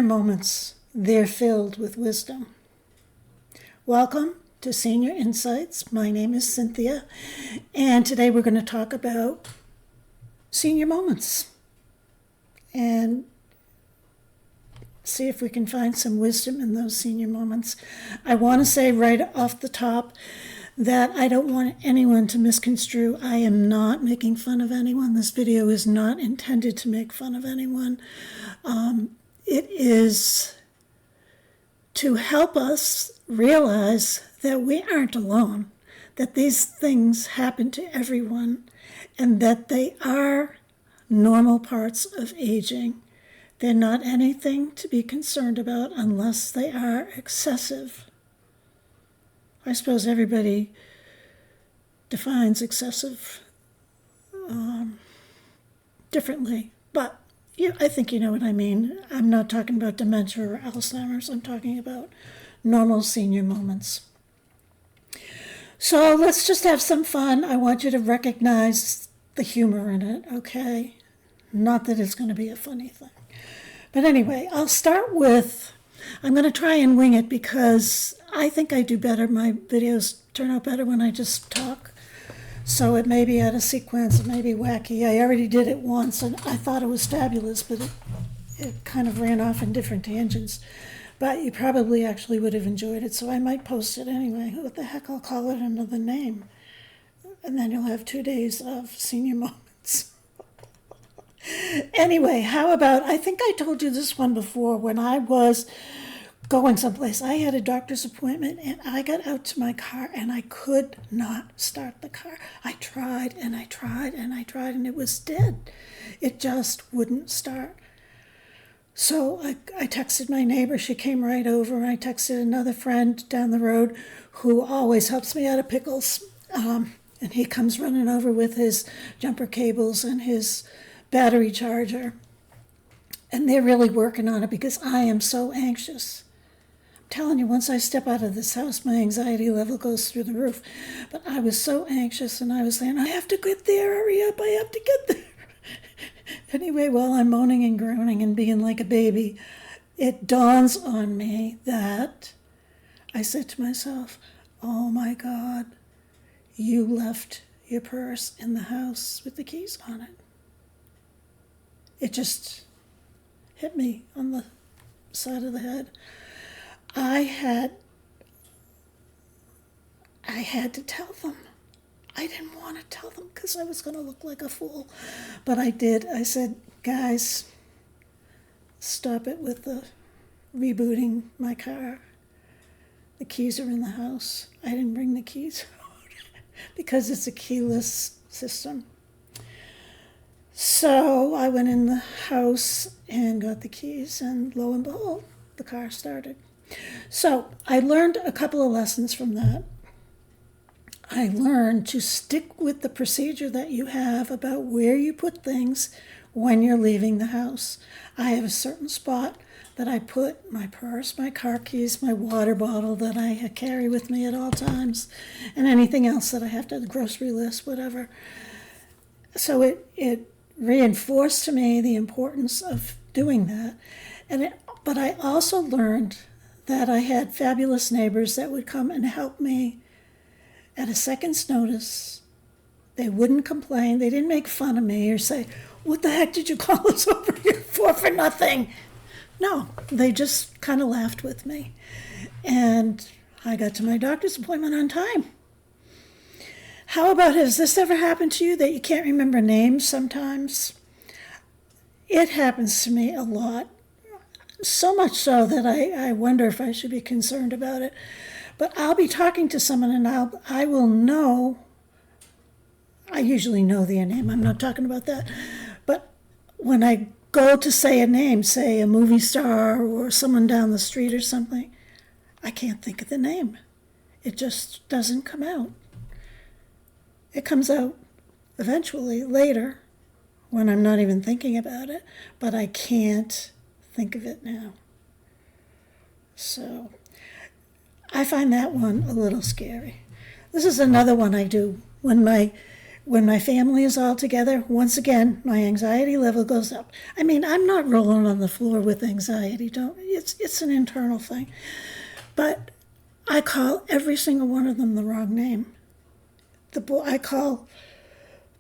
Senior moments, they're filled with wisdom. Welcome to Senior Insights. My name is Cynthia, and today we're going to talk about senior moments and see if we can find some wisdom in those senior moments. I want to say right off the top that I don't want anyone to misconstrue. I am not making fun of anyone. This video is not intended to make fun of anyone. It is to help us realize that we aren't alone, that these things happen to everyone, and that they are normal parts of aging. They're not anything to be concerned about unless they are excessive. I suppose everybody defines excessive differently, but I think you know what I mean. I'm not talking about dementia or Alzheimer's. I'm talking about normal senior moments. So let's just have some fun. I want you to recognize the humor in it, okay? Not that it's going to be a funny thing. But anyway, I'll start with, I'm going to try and wing it because I think I do better. My videos turn out better when I just talk. So it may be out of sequence, it may be wacky. I already did it once and I thought it was fabulous, but it kind of ran off in different tangents. But you probably actually would have enjoyed it, so I might post it anyway. What the heck, I'll call it another name. And then you'll have 2 days of senior moments. Anyway, how about, I think I told you this one before, when I was going someplace. I had a doctor's appointment and I got out to my car and I could not start the car. I tried and I tried and I tried and it was dead. It just wouldn't start. So I texted my neighbor. She came right over. I texted another friend down the road who always helps me out of pickles. And he comes running over with his jumper cables and his battery charger. And they're really working on it because I am so anxious. Telling you, once I step out of this house, my anxiety level goes through the roof. But I was so anxious, and I was saying, I have to get there, hurry up, I have to get there. Anyway, while I'm moaning and groaning and being like a baby, it dawns on me that I said to myself, oh my God, you left your purse in the house with the keys on it. It just hit me on the side of the head. I had to tell them. I didn't want to tell them because I was going to look like a fool. But I did. I said, guys, stop it with the rebooting my car. The keys are in the house. I didn't bring the keys out because it's a keyless system. So I went in the house and got the keys, and lo and behold, the car started. So I learned a couple of lessons from that. I learned to stick with the procedure that you have about where you put things when you're leaving the house. I have a certain spot that I put my purse, my car keys, my water bottle that I carry with me at all times, and anything else that I have to, the grocery list, whatever. So it reinforced to me the importance of doing that. But I also learned that I had fabulous neighbors that would come and help me at a second's notice. They wouldn't complain. They didn't make fun of me or say, what the heck did you call us over here for nothing? No, they just kind of laughed with me. And I got to my doctor's appointment on time. How about, has this ever happened to you that you can't remember names sometimes? It happens to me a lot. So much so that I wonder if I should be concerned about it. But I'll be talking to someone and I will know, I usually know their name, I'm not talking about that. But when I go to say a name, say a movie star or someone down the street or something, I can't think of the name. It just doesn't come out. It comes out eventually, later, when I'm not even thinking about it, but I can't think of it now. So I find that one a little scary. This is another one I do when When my family is all together, once again, my anxiety level goes up. I mean, I'm not rolling on the floor with anxiety. It's an internal thing. But I call every single one of them the wrong name. I call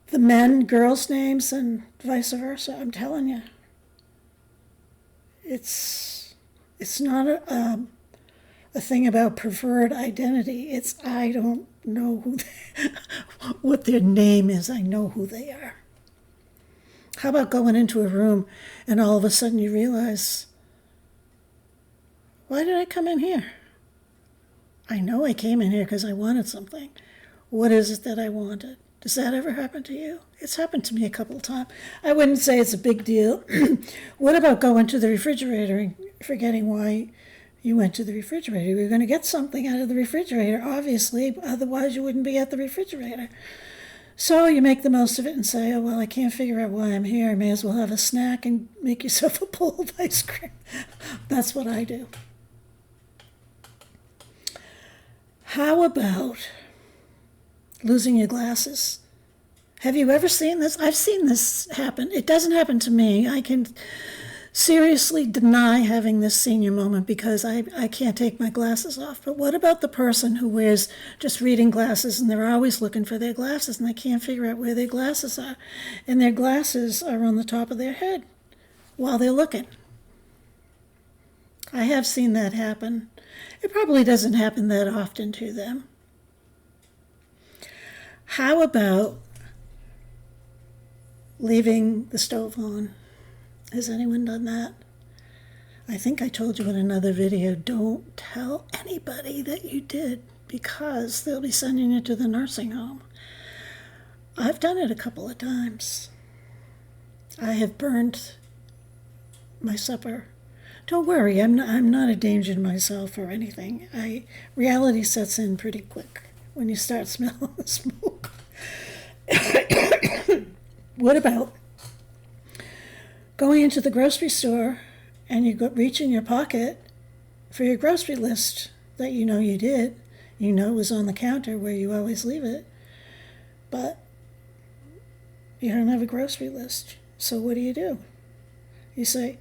the men girls' names and vice versa. I'm telling you. It's not a thing about preferred identity. It's I don't know what their name is. I know who they are. How about going into a room and all of a sudden you realize, why did I come in here? I know I came in here because I wanted something. What is it that I wanted? Does that ever happen to you? It's happened to me a couple of times. I wouldn't say it's a big deal. What about going to the refrigerator and forgetting why you went to the refrigerator? You were going to get something out of the refrigerator, obviously, otherwise you wouldn't be at the refrigerator. So you make the most of it and say, oh, well, I can't figure out why I'm here. I may as well have a snack and make yourself a bowl of ice cream. That's what I do. How about losing your glasses? Have you ever seen this? I've seen this happen. It doesn't happen to me. I can seriously deny having this senior moment because I can't take my glasses off. But what about the person who wears just reading glasses and they're always looking for their glasses and they can't figure out where their glasses are, and their glasses are on the top of their head while they're looking? I have seen that happen. It probably doesn't happen that often to them. How about leaving the stove on? Has anyone done that? I think I told you in another video, don't tell anybody that you did because they'll be sending you to the nursing home. I've done it a couple of times. I have burned my supper. Don't worry, I'm not a danger to myself or anything. Reality sets in pretty quick when you start smelling the smoke. What about going into the grocery store and you reach in your pocket for your grocery list that you know you did, you know it was on the counter where you always leave it, but you don't have a grocery list. So what do? You say,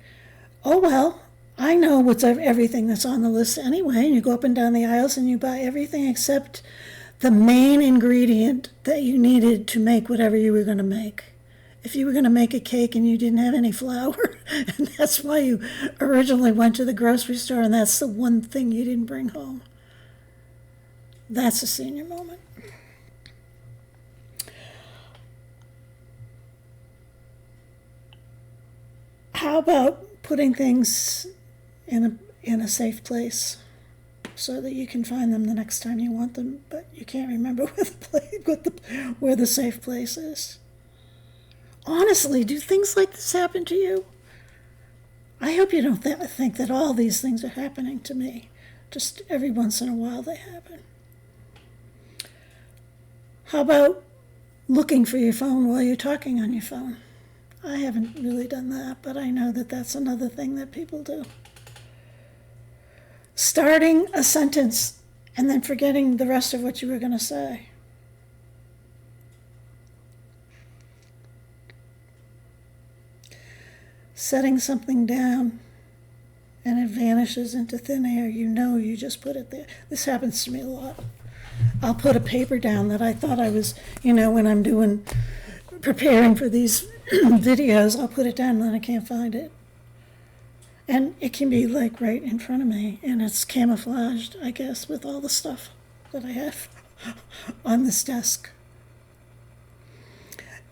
oh, well, I know what's everything that's on the list anyway, and you go up and down the aisles and you buy everything except the main ingredient that you needed to make whatever you were going to make. If you were going to make a cake and you didn't have any flour, and that's why you originally went to the grocery store, and that's the one thing you didn't bring home. That's a senior moment. How about putting things in a safe place so that you can find them the next time you want them, but you can't remember where the safe place is? Honestly, do things like this happen to you? I hope you don't think that all these things are happening to me. Just every once in a while they happen. How about looking for your phone while you're talking on your phone? I haven't really done that, but I know that that's another thing that people do. Starting a sentence and then forgetting the rest of what you were going to say. Setting something down and it vanishes into thin air. You know you just put it there. This happens to me a lot. I'll put a paper down that I thought I was, when I'm preparing for these videos, I'll put it down and then I can't find it. And it can be like right in front of me, and it's camouflaged, I guess, with all the stuff that I have on this desk.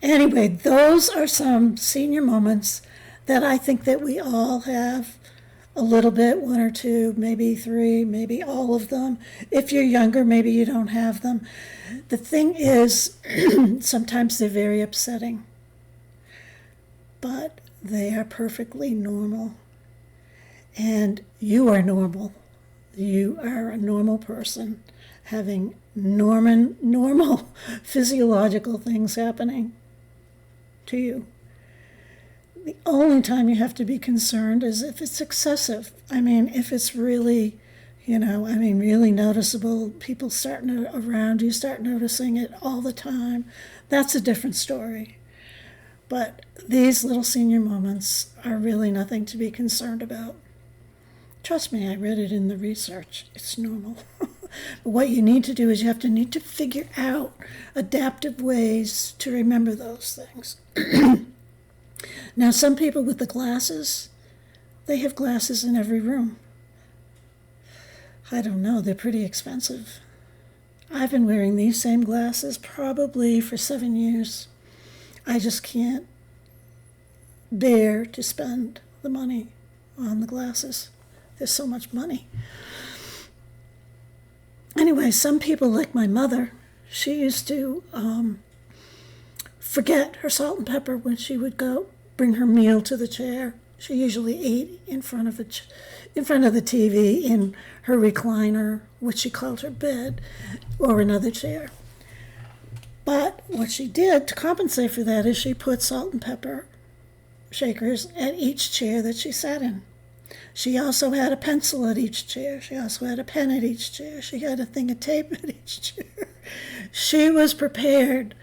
Anyway, those are some senior moments that I think that we all have a little bit, one or two, maybe three, maybe all of them. If you're younger, maybe you don't have them. The thing is, sometimes they're very upsetting, but they are perfectly normal. And you are normal. You are a normal person having normal physiological things happening to you. The only time you have to be concerned is if it's excessive. I mean, if it's really, I mean, really noticeable. People around you start noticing it all the time. That's a different story. But these little senior moments are really nothing to be concerned about. Trust me, I read it in the research. It's normal. But what you need to do is you need to figure out adaptive ways to remember those things. Now, some people with the glasses, they have glasses in every room. I don't know, they're pretty expensive. I've been wearing these same glasses probably for 7 years. I just can't bear to spend the money on the glasses. There's so much money. Anyway, some people, like my mother, she used to forget her salt and pepper when she would go bring her meal to the chair. She usually ate in front of the TV in her recliner, which she called her bed, or another chair. But what she did to compensate for that is she put salt and pepper shakers at each chair that she sat in. She also had a pencil at each chair. She also had a pen at each chair. She had a thing of tape at each chair. She was prepared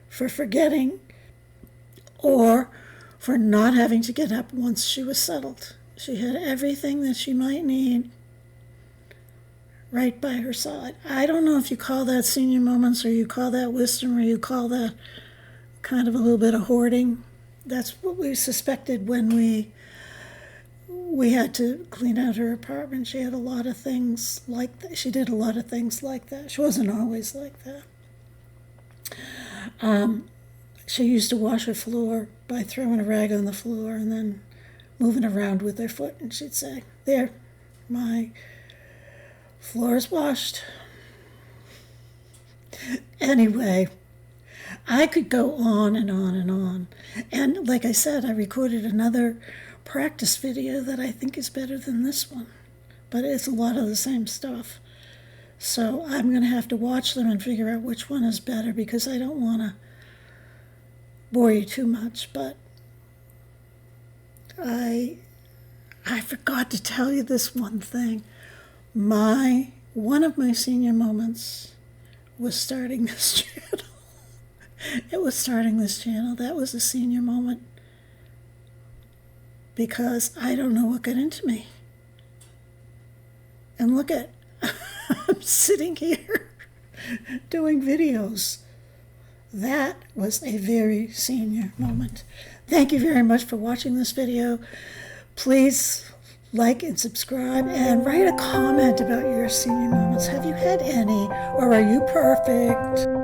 for forgetting or for not having to get up once she was settled. She had everything that she might need right by her side. I don't know if you call that senior moments or you call that wisdom or you call that kind of a little bit of hoarding. That's what we suspected when we had to clean out her apartment. She had a lot of things like that. She did a lot of things like that. She wasn't always like that. She used to wash her floor by throwing a rag on the floor and then moving around with her foot, and she'd say, "There, my floor is washed." Anyway, I could go on and on and on. And like I said, I recorded another practice video that I think is better than this one, but it's a lot of the same stuff. So I'm going to have to watch them and figure out which one is better, because I don't want to bore you too much. But I forgot to tell you this one thing. One of my senior moments was starting this channel. It was starting this channel. That was a senior moment, because I don't know what got into me. And look at, I'm sitting here doing videos. That was a very senior moment. Thank you very much for watching this video. Please like and subscribe and write a comment about your senior moments. Have you had any, or are you perfect?